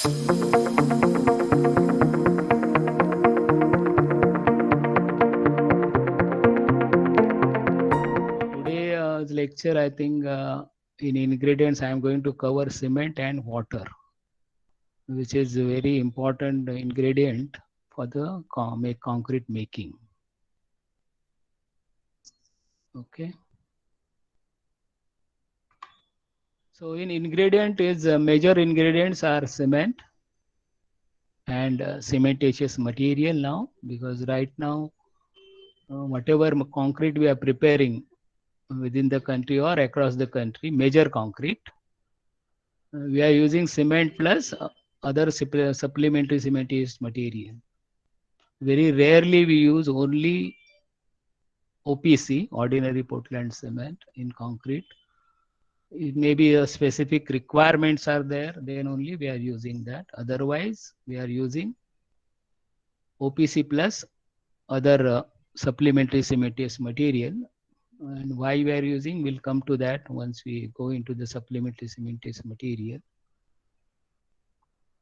Today's lecture, I think in ingredients, I am going to cover cement and water, which is a very important ingredient for the concrete making. Okay. So in ingredient is major ingredients are cement and cementitious material now, because right now whatever concrete we are preparing within the country or across the country, major concrete, we are using cement plus other supplementary cementitious material. Very rarely we use only OPC, ordinary Portland cement, in concrete. It may be a specific requirements are there, then only we are using that. Otherwise, we are using OPC plus other supplementary cementitious material. And why we are using, we'll come to that once we go into the supplementary cementitious material.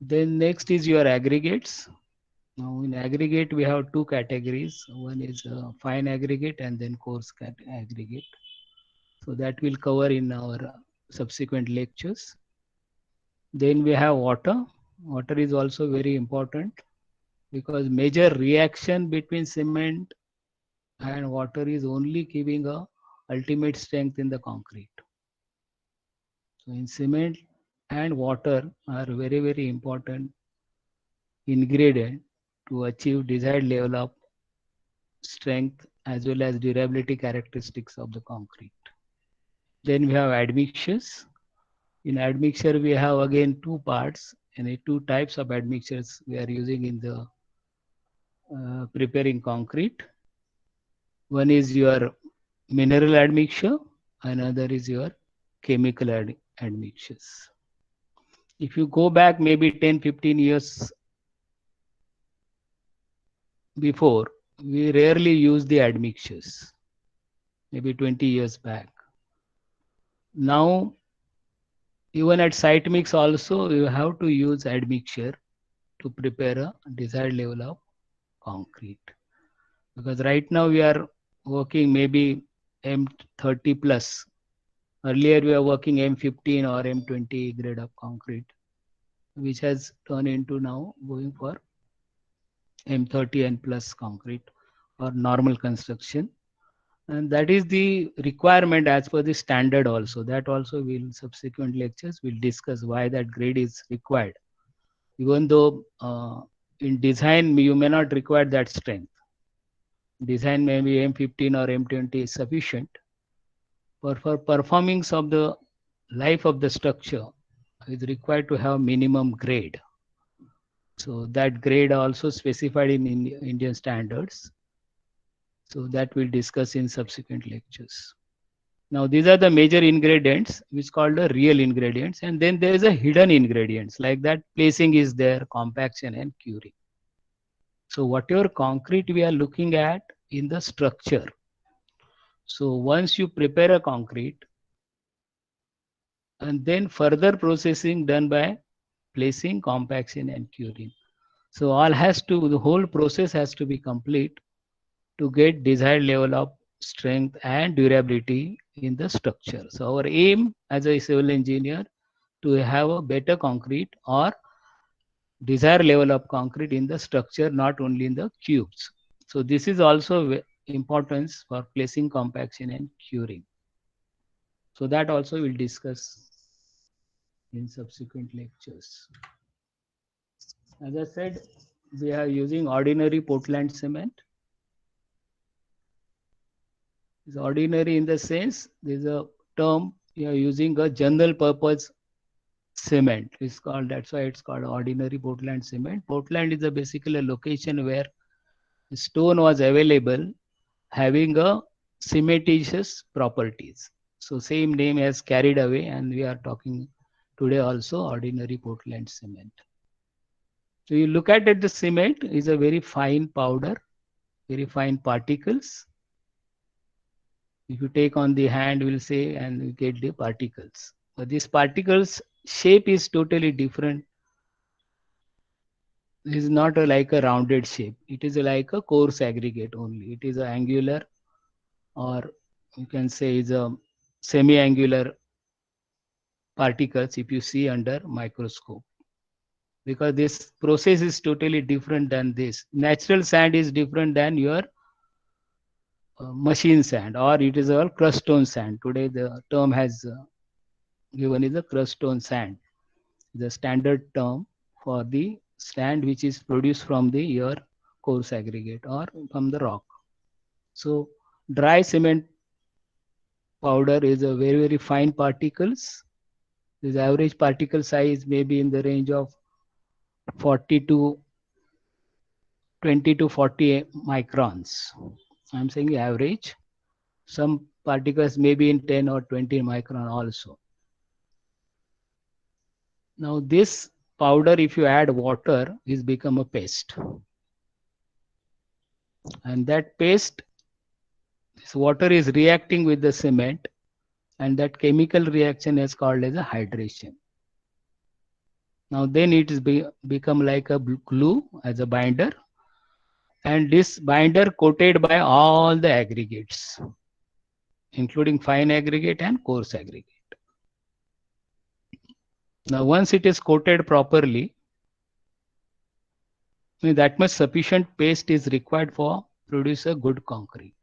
Then next is your aggregates. Now in aggregate, we have two categories. One is fine aggregate and then coarse aggregate. So that we'll cover in our subsequent lectures. Then we have water. Water is also very important because major reaction between cement and water is only giving a ultimate strength in the concrete. So in cement and water are very, very important ingredient to achieve desired level of strength as well as durability characteristics of the concrete. Then we have admixtures. In admixture, we have again two parts and two types of admixtures we are using in the preparing concrete. One is your mineral admixture, another is your chemical admixtures. If you go back maybe 10-15 years before, we rarely use the admixtures, maybe 20 years back. Now, even at site mix also, you have to use admixture to prepare a desired level of concrete. Because right now we are working maybe M30 plus. Earlier we are working M15 or M20 grade of concrete, which has turned into now going for M30 and plus concrete or normal construction. And that is the requirement as per the standard also. That also will subsequent lectures will discuss why that grade is required. Even though in design you may not require that strength. Design maybe M15 or M20 is sufficient. But for performance of the life of the structure, is required to have minimum grade. So that grade also specified in Indian standards. So that we'll discuss in subsequent lectures. Now these are the major ingredients which called the real ingredients, and then there is a hidden ingredients like that placing is there, compaction and curing. So whatever concrete we are looking at in the structure. So once you prepare a concrete and then further processing done by placing, compaction and curing. So all has to, the whole process has to be complete to get desired level of strength and durability in the structure. So our aim as a civil engineer to have a better concrete or desired level of concrete in the structure, not only in the cubes. So this is also importance for placing, compaction and curing. So that also we'll discuss in subsequent lectures. As I said, we are using ordinary Portland cement. It's ordinary in the sense there's a term we are using a general purpose cement. It's called, that's why it's called ordinary Portland cement. Portland is basically a location where stone was available having a cementitious properties. So same name has carried away, and we are talking today also ordinary Portland cement. So you look at it, the cement is a very fine powder, very fine particles. If you take on the hand, we'll say, and you get the particles. But these particles shape is totally different This is not like a rounded shape. It is like a coarse aggregate only. It is a angular, or you can say is a semi-angular particles if you see under microscope, because this process is totally different than this. Natural sand is different than your machine sand, or it is all crust stone sand. Today the term has given is a crust stone sand, the standard term for the sand which is produced from the your coarse aggregate or from the rock. So dry cement powder is a very fine particles. This average particle size may be in the range of 40 to 20 to 40 microns. I'm saying average. Some particles may be in 10 or 20 micron also. Now this powder, if you add water, is become a paste. And that paste, this water is reacting with the cement, and that chemical reaction is called as a hydration. Now then it is become like a glue as a binder, and this binder coated by all the aggregates, including fine aggregate and coarse aggregate. Now once it is coated properly, that much sufficient paste is required for produce a good concrete.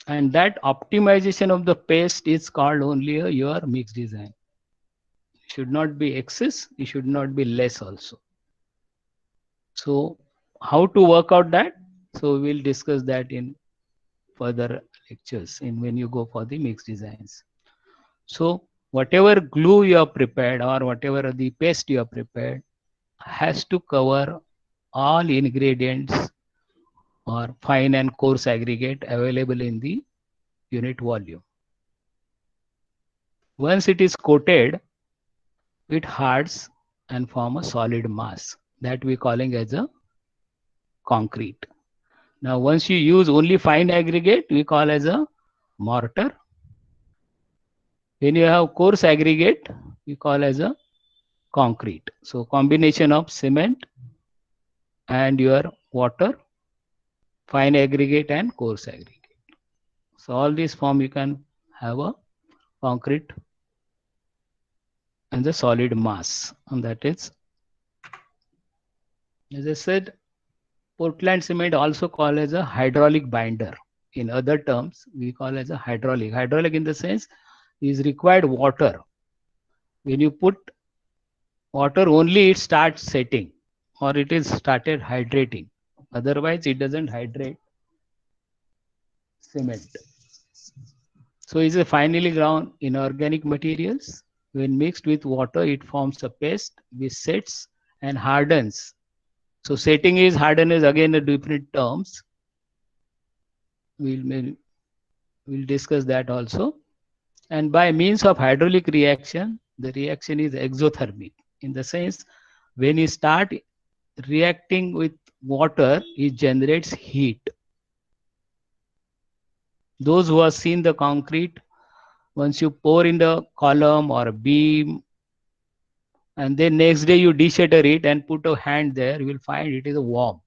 And that optimization of the paste is called only your mix design. It should not be excess, it should not be less also. So how to work out that? So we'll discuss that in further lectures in when you go for the mix designs. So whatever glue you have prepared or whatever the paste you have prepared has to cover all ingredients or fine and coarse aggregate available in the unit volume. Once it is coated, it hards and form a solid mass that we calling as a concrete. Now once you use only fine aggregate, we call as a mortar. When you have coarse aggregate, we call as a concrete. So combination of cement and your water, fine aggregate and coarse aggregate. So all these form you can have a concrete and the solid mass, and that is, as I said, Portland cement also called as a hydraulic binder. In other terms, we call as a hydraulic. Hydraulic in the sense is required water. When you put water only, it starts setting or it is started hydrating. Otherwise, it doesn't hydrate cement. So it's a finely ground inorganic materials. When mixed with water, it forms a paste which sets and hardens. So setting is harden is again a different terms. We'll discuss that also. And by means of hydraulic reaction, the reaction is exothermic. In the sense, when you start reacting with water, it generates heat. Those who have seen the concrete, once you pour in the column or beam, and then next day you deshatter it and put a hand there, you will find it is warm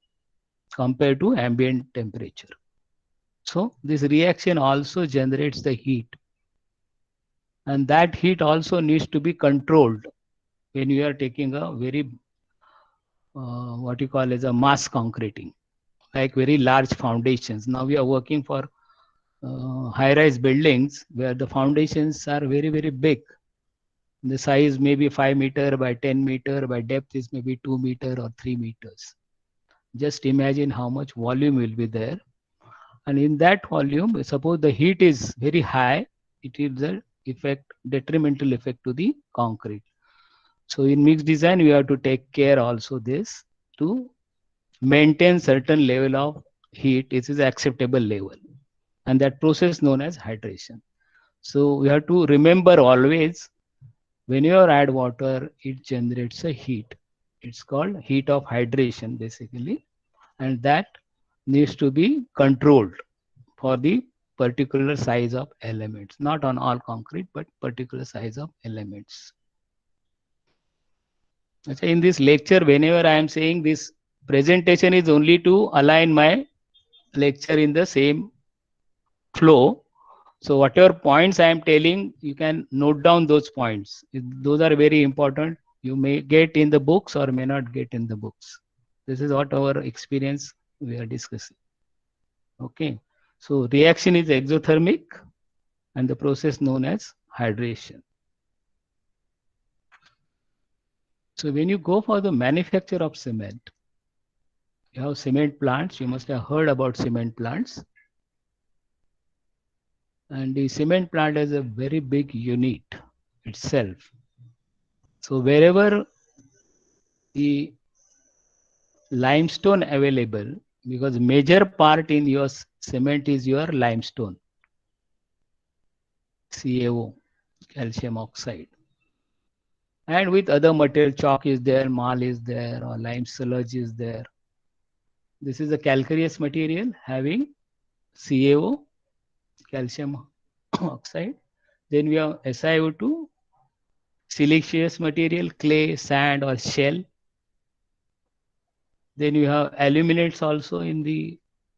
compared to ambient temperature. So this reaction also generates the heat, and that heat also needs to be controlled when you are taking a very what you call as a mass concreting, like very large foundations. Now we are working for high-rise buildings where the foundations are very big. The size may be 5 meter by 10 meter, by depth is maybe 2 meter or 3 meters. Just imagine how much volume will be there. And in that volume, suppose the heat is very high, it is the effect, detrimental effect to the concrete. So in mixed design, we have to take care also this to maintain certain level of heat. It is acceptable level, and that process known as hydration. So we have to remember always, when you add water, it generates a heat. It's called heat of hydration basically, and that needs to be controlled for the particular size of elements, not on all concrete, but particular size of elements. In this lecture, whenever I am saying this presentation is only to align my lecture in the same flow. So whatever points I am telling, you can note down those points. Those are very important. You may get in the books or may not get in the books. This is what our experience we are discussing. Okay. So reaction is exothermic and the process known as hydration. So when you go for the manufacture of cement, you have cement plants. You must have heard about cement plants. And the cement plant is a very big unit itself. So wherever the limestone available, because major part in your cement is your limestone, CaO, calcium oxide. And with other material, chalk is there, marl is there, or lime sludge is there. This is a calcareous material having CaO, calcium oxide. Then we have SiO2, siliceous material, clay, sand, or shell. Then you have aluminates also in the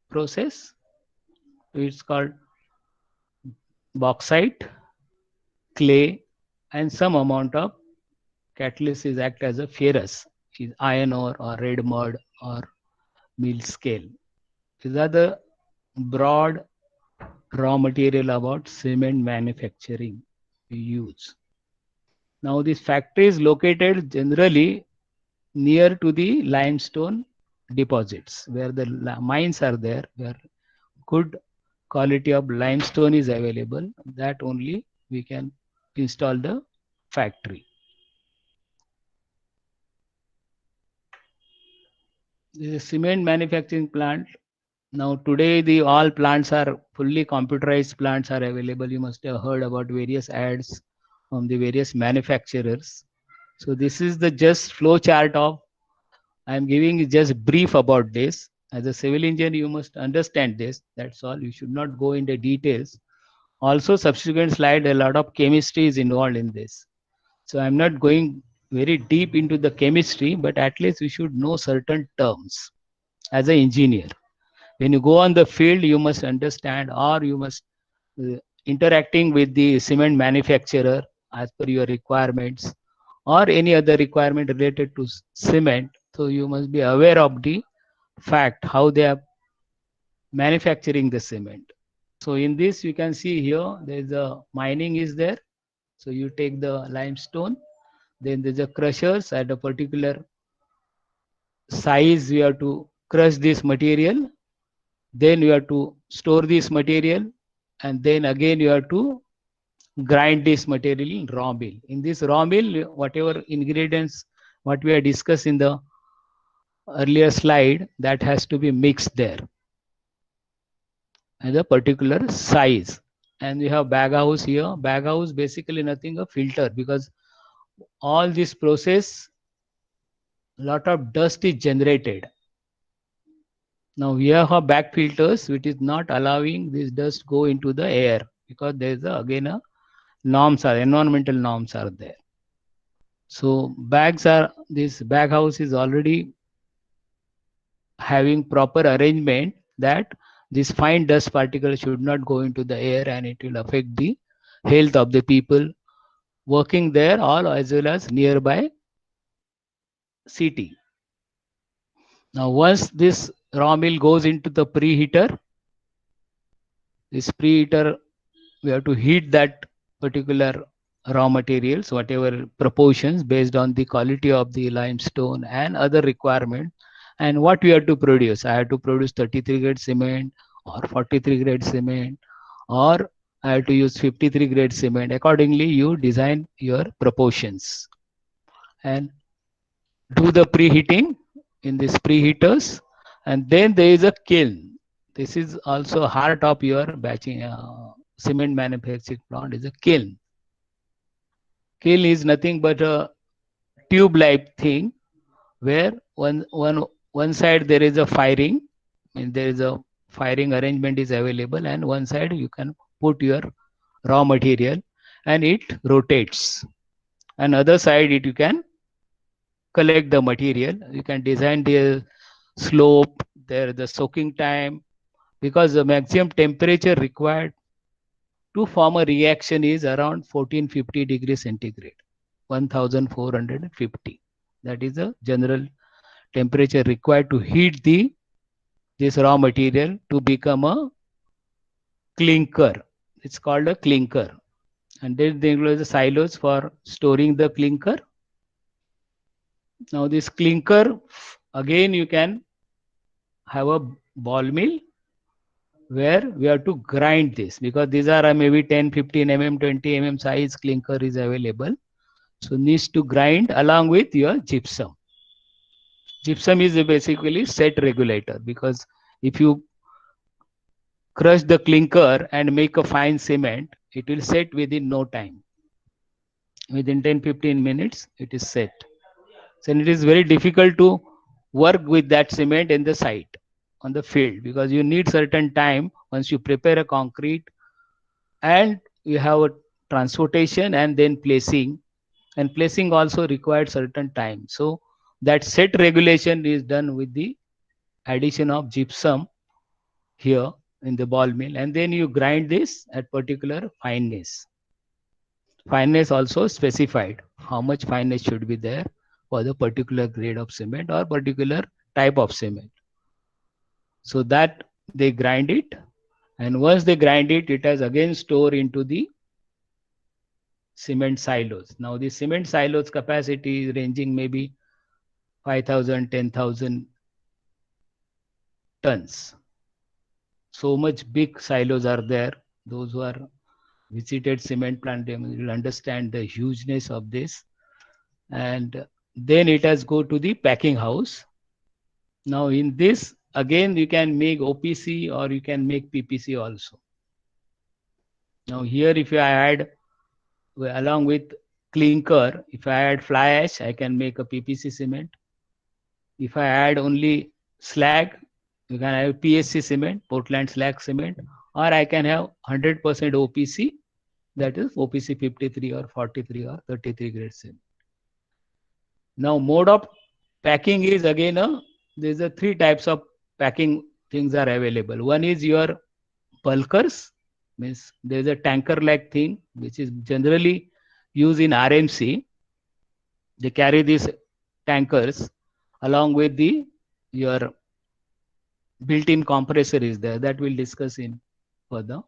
process. It's called bauxite, clay, and some amount of catalysis act as a ferrous, is iron ore or red mud or mill scale. These are the broad raw material about cement manufacturing we use. Now this factory is located generally near to the limestone deposits where the mines are there, where good quality of limestone is available. That only we can install the factory. This is a cement manufacturing plant. Now today the all plants are fully computerized plants are available. You must have heard about various ads from the various manufacturers. So this is the just flow chart of, I am giving just brief about this. As a civil engineer, you must understand this. That's all. You should not go into details. Also, subsequent slide, a lot of chemistry is involved in this. So I'm not going very deep into the chemistry, but at least we should know certain terms as an engineer. When you go on the field, you must understand, or you must interacting with the cement manufacturer as per your requirements or any other requirement related to cement. So you must be aware of the fact how they are manufacturing the cement. So in this you can see here there is a mining is there. So you take the limestone, then there's a crushers at a particular size. You have to crush this material, then you have to store this material, and then again you have to grind this material in raw mill. In this raw mill, whatever ingredients what we have discussed in the earlier slide, that has to be mixed there as a particular size. And we have bag house here. Bag house basically nothing a filter, because all this process lot of dust is generated. Now we have bag filters which is not allowing this dust go into the air, because there is again a norms are environmental norms are there. So bags are, this bag house is already having proper arrangement that this fine dust particle should not go into the air and it will affect the health of the people working there or as well as nearby city. Now once this raw mill goes into the preheater, this preheater, we have to heat that particular raw materials, whatever proportions based on the quality of the limestone and other requirement, and what we have to produce. I have to produce 33 grade cement or 43 grade cement, or I have to use 53 grade cement. Accordingly, you design your proportions and do the preheating in these preheaters, and then there is a kiln. This is also heart of your batching cement manufacturing plant is a kiln. Kiln is nothing but a tube like thing where one side there is a firing, and there is a firing arrangement is available, and one side you can put your raw material and it rotates, and other side it you can collect the material. You can design the slope, the soaking time, because the maximum temperature required to form a reaction is around 1450 degrees centigrade, 1450. That is the general temperature required to heat this raw material to become a clinker. It's called a clinker. And then there include the silos for storing the clinker. Now this clinker, again you can have a ball mill where we have to grind this, because these are maybe 10, 15 mm, 20 mm size clinker is available. So needs to grind along with your gypsum. Gypsum is basically set regulator, because if you crush the clinker and make a fine cement, it will set within no time. Within 10-15 minutes, it is set. So it is very difficult to work with that cement in the site, on the field, because you need certain time once you prepare a concrete, and you have a transportation and then placing, and placing also required certain time. So that set regulation is done with the addition of gypsum here in the ball mill, and then you grind this at particular fineness. Fineness also specified how much fineness should be there for the particular grade of cement or particular type of cement. So that they grind it, and once they grind it, it has again stored into the cement silos. Now the cement silos capacity is ranging maybe 5,000, 10,000 tons. So much big silos are there. Those who are visited cement plant, they will understand the hugeness of this. And then it has go to the packing house. Now in this, again, you can make OPC or you can make PPC also. Now here, if I add along with clinker, if I add fly ash, I can make a PPC cement. If I add only slag, you can have PSC cement, Portland slag cement, or I can have 100% OPC, that is OPC 53 or 43 or 33 grade cement. Now mode of packing is again there's a three types of packing things are available. One is your bulkers, means there's a tanker like thing which is generally used in RMC. They carry these tankers along with the your built-in compressor is there, that we'll discuss in further.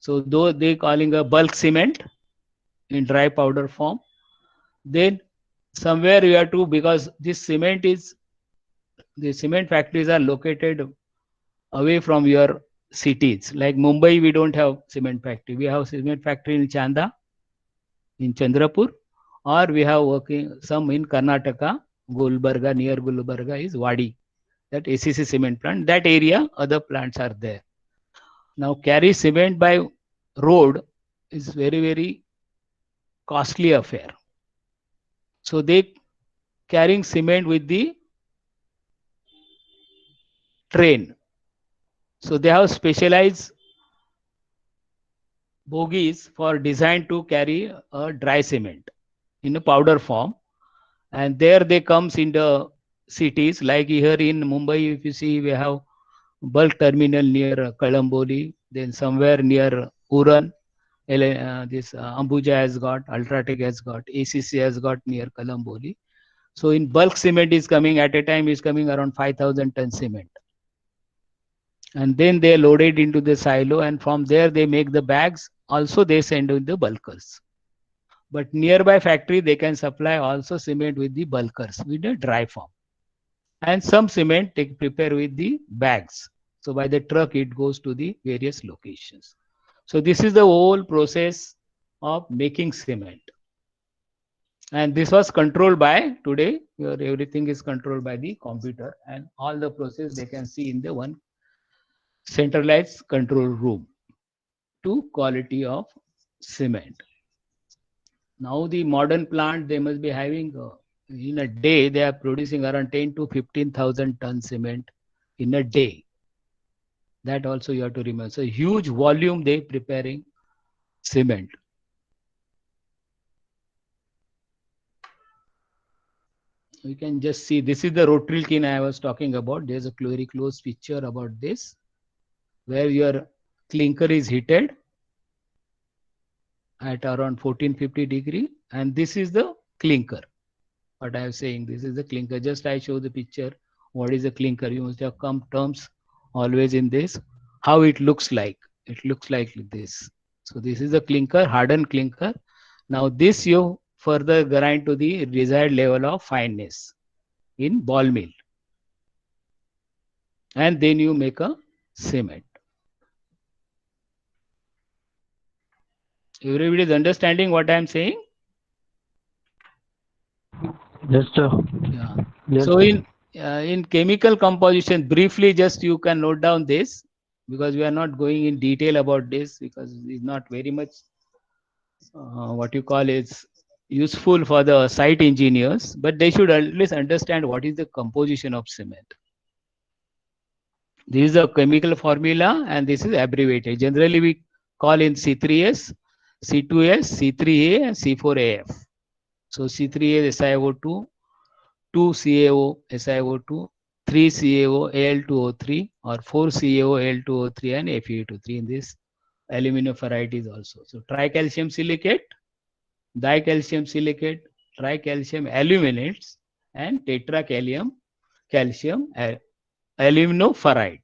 So though they calling a bulk cement in dry powder form, then somewhere you have to, because this cement is, the cement factories are located away from your cities. Like Mumbai, we don't have cement factory. We have cement factory in Chanda, in Chandrapur, or we have working some in Karnataka, Gulbarga, near Gulbarga is Wadi, that ACC cement plant. That area, other plants are there. Now carry cement by road is very, very costly affair. So they carrying cement with the train. So they have specialized bogies for designed to carry a dry cement in a powder form, and there they comes in the cities. Like here in Mumbai, if you see, we have bulk terminal near Kalamboli, then somewhere near Uran, this Ambuja has got, Ultratech has got, ACC has got near Kalamboli. So in bulk cement is coming at a time, is coming around 5,000 ton cement. And then they load it into the silo, and from there they make the bags. Also they send in the bulkers. But nearby factory, they can supply also cement with the bulkers, with the dry form. And some cement they prepare with the bags. So by the truck, it goes to the various locations. So this is the whole process of making cement. And this was controlled by, today, everything is controlled by the computer, and all the process they can see in the one centralized control room to quality of cement. Now the modern plant, they must be having in a day they are producing around 10 to 15,000 tons cement in a day. That also you have to remember. So huge volume they preparing cement. We can just see this is the rotary kiln I was talking about. There's a very close picture about this, where your clinker is heated at around 1450 degree, and this is the clinker. What I am saying, this is the clinker. Just I show the picture. What is the clinker? You must have come terms always in this. How it looks like? It looks like this. So this is the clinker, hardened clinker. Now this you further grind to the desired level of fineness in ball mill, and then you make a cement. Everybody is understanding what I am saying? Yes, sir. Yeah. Yes, So sir. in chemical composition, briefly, just you can note down this, because we are not going in detail about this, because it's not very much what you call is useful for the site engineers, but they should at least understand what is the composition of cement. This is a chemical formula, and this is abbreviated. Generally, we call in C3S, C2S, C3A, and C4AF. So C3A is SiO2, 2 CaO SiO2, 3 CaO Al2O3, or 4 CaO Al2O3, and Fe2O3 in this aluminum varieties also. So tricalcium silicate, dicalcium silicate, tricalcium aluminates, and tetracalcium calcium aluminoferrite.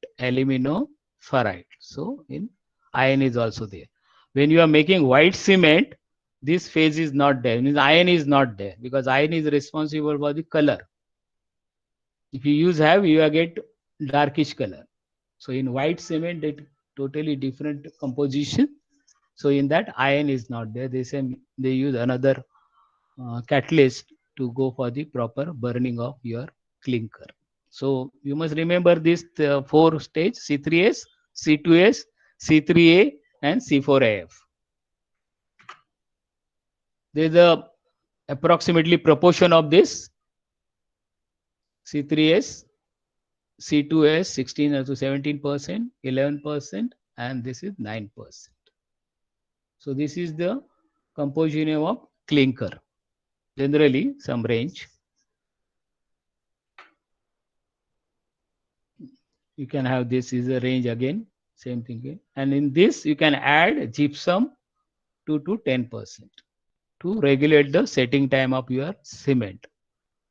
So in iron is also there. When you are making white cement, this phase is not there. Means iron is not there, because iron is responsible for the color. If you use have, you will get darkish color. So in white cement, it totally different composition. So in that, iron is not there. They use another catalyst to go for the proper burning of your clinker. So you must remember this four stage: C3S, C2S, C3A, and C4AF. There is a approximately proportion of this: C3S, C2S 16 to 17%, 11%, and this is 9%. So this is the composition of clinker. Generally, some range. You can have this is a range again, same thing. And in this, you can add gypsum 2 to 10% to regulate the setting time of your cement.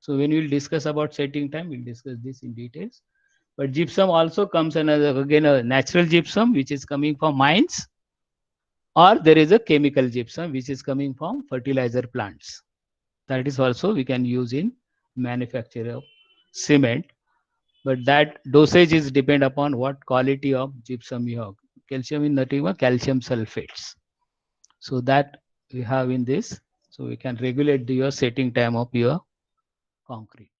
So when we'll discuss about setting time, we'll discuss this in details. But gypsum also comes another again a natural gypsum which is coming from mines, or there is a chemical gypsum which is coming from fertilizer plants. That is also we can use in manufacture of cement, but that dosage is depend upon what quality of gypsum you have. Calcium is nothing but calcium sulfates. So that we have in this. So we can regulate your setting time of your concrete.